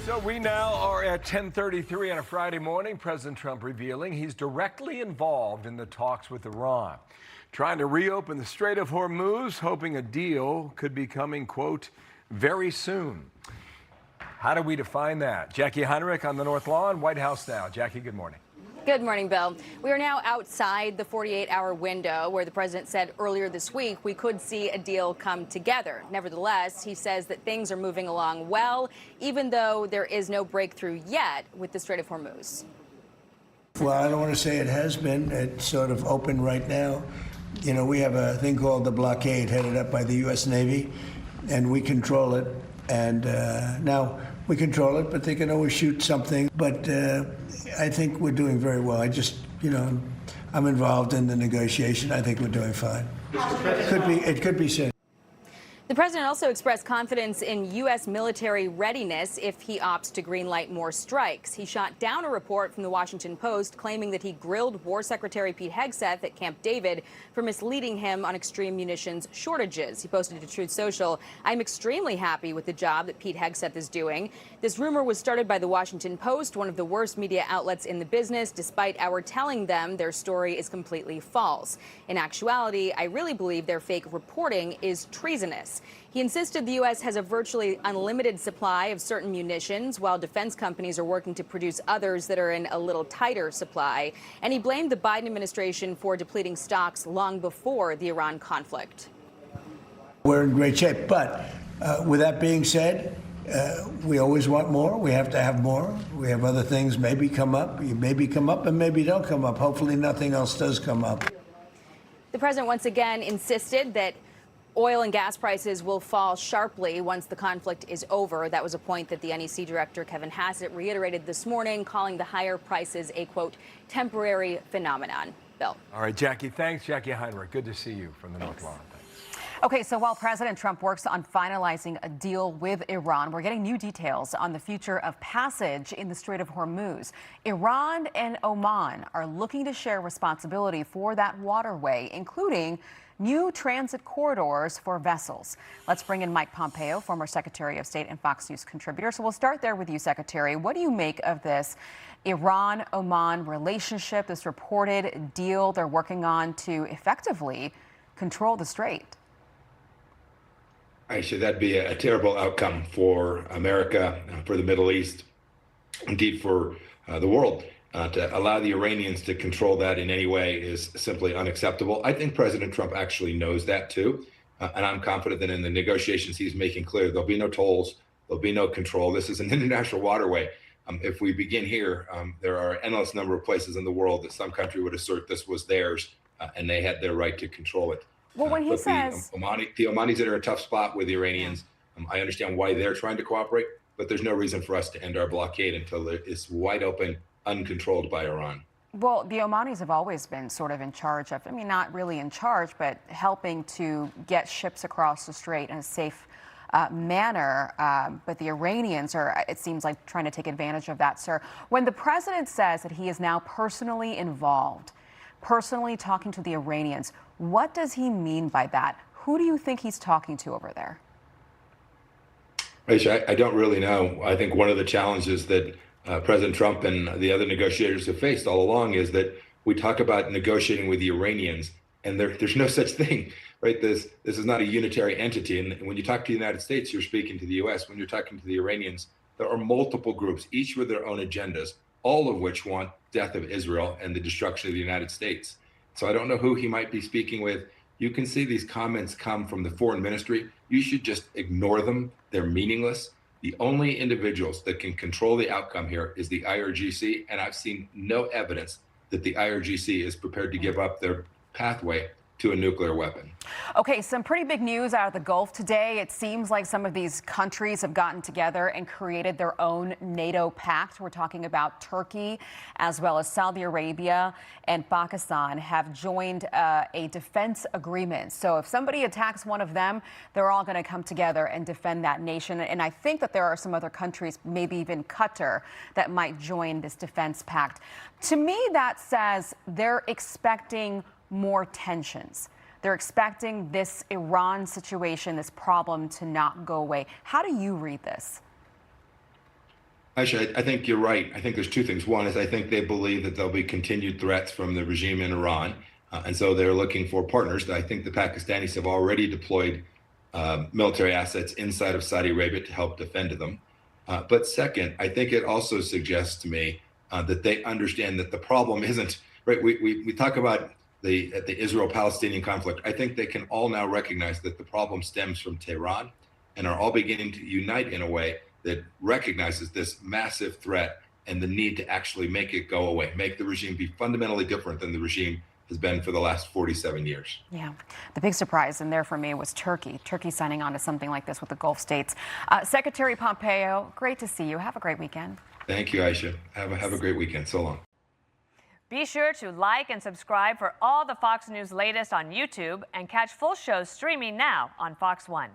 So we now are at 10:33 on a Friday morning. President Trump revealing he's directly involved in the talks with Iran, trying to reopen the Strait of Hormuz, hoping a deal could be coming, quote, very soon. How do we define that? Jacqui Heinrich on the North Lawn, White House now. Jacqui, good morning. Good morning, Bill. We are now outside the 48-hour window where the president said earlier this week we could see a deal come together. Nevertheless, he says that things are moving along well, even though there is no breakthrough yet with the Strait of Hormuz. Well, I don't want to say it has been. It's sort of open right now. You know, we have a thing called the blockade headed up by the U.S. Navy, and we control it. And now we control it, but they can always shoot something. But I think we're doing very well. I'm involved in the negotiation. I think we're doing fine. It could be soon. The president also expressed confidence in U.S. military readiness if he opts to greenlight more strikes. He shot down a report from the Washington Post claiming that he grilled War Secretary Pete Hegseth at Camp David for misleading him on extreme munitions shortages. He posted to Truth Social, "I'm extremely happy with the job that Pete Hegseth is doing. This rumor was started by the Washington Post, one of the worst media outlets in the business, despite our telling them their story is completely false. In actuality, I really believe their fake reporting is treasonous." He insisted the U.S. has a virtually unlimited supply of certain munitions, while defense companies are working to produce others that are in a little tighter supply. And he blamed the Biden administration for depleting stocks long before the Iran conflict. We're in great shape. But with that being said, we always want more. We have to have more. We have other things maybe come up. Maybe come up and maybe don't come up. Hopefully nothing else does come up. The president once again insisted that oil and gas prices will fall sharply once the conflict is over. That was a point that the NEC director, Kevin Hassett, reiterated this morning, calling the higher prices a, quote, temporary phenomenon. Bill. All right, Jacqui, thanks. Jacqui Heinrich, good to see you from the North Lawn. Okay, so while President Trump works on finalizing a deal with Iran, we're getting new details on the future of passage in the Strait of Hormuz. Iran and Oman are looking to share responsibility for that waterway, including new transit corridors for vessels. Let's bring in Mike Pompeo, former Secretary of State and Fox News contributor. So we'll start there with you, Secretary. What do you make of this Iran-Oman relationship, this reported deal they're working on to effectively control the strait? Aisha, that'd be a terrible outcome for America, for the Middle East, indeed for the world. To allow the Iranians to control that in any way is simply unacceptable. I think President Trump actually knows that too. And I'm confident that in the negotiations he's making clear there'll be no tolls, there'll be no control. This is an international waterway. If we begin here, there are an endless number of places in the world that some country would assert this was theirs and they had their right to control it. Well, when he says the Omanis are in a tough spot with the Iranians. I understand why they're trying to cooperate, but there's no reason for us to end our blockade until it's wide open, uncontrolled by Iran. Well, the Omanis have always been sort of in charge of, not really in charge, but helping to get ships across the strait in a safe manner. But the Iranians are, it seems like, trying to take advantage of that, sir. When the president says that he is now personally involved, personally talking to the Iranians, what does he mean by that? Who do you think he's talking to over there? Aisha, I don't really know. I think one of the challenges that President Trump and the other negotiators have faced all along is that we talk about negotiating with the Iranians, and there's no such thing, right? This is not a unitary entity. And when you talk to the United States, you're speaking to the U.S. When you're talking to the Iranians, there are multiple groups, each with their own agendas, all of which want death of Israel and the destruction of the United States. So I don't know who he might be speaking with. You can see these comments come from the foreign ministry. You should just ignore them. They're meaningless. The only individuals that can control the outcome here is the IRGC, and I've seen no evidence that the IRGC is prepared to give up their pathway to a nuclear weapon. Okay, some pretty big news out of the Gulf today. It seems like some of these countries have gotten together and created their own NATO pact. We're talking about Turkey, as well as Saudi Arabia and Pakistan have joined a defense agreement. So if somebody attacks one of them, they're all going to come together and defend that nation. And I think that there are some other countries, maybe even Qatar, that might join this defense pact. To me, that says they're expecting more tensions. They're expecting this Iran situation, this problem, to not go away. How do you read this? Aisha, I think you're right. I think there's two things. One is I think they believe that there'll be continued threats from the regime in Iran. And so they're looking for partners. I think the Pakistanis have already deployed military assets inside of Saudi Arabia to help defend them. But second, I think it also suggests to me that they understand that the problem isn't, right? We talk about the Israel-Palestinian conflict. I think they can all now recognize that the problem stems from Tehran and are all beginning to unite in a way that recognizes this massive threat and the need to actually make it go away, make the regime be fundamentally different than the regime has been for the last 47 years. Yeah. The big surprise in there for me was Turkey. Turkey signing on to something like this with the Gulf states. Secretary Pompeo, great to see you. Have a great weekend. Thank you, Aisha. Have a great weekend. So long. Be sure to like and subscribe for all the Fox News latest on YouTube and catch full shows streaming now on Fox One.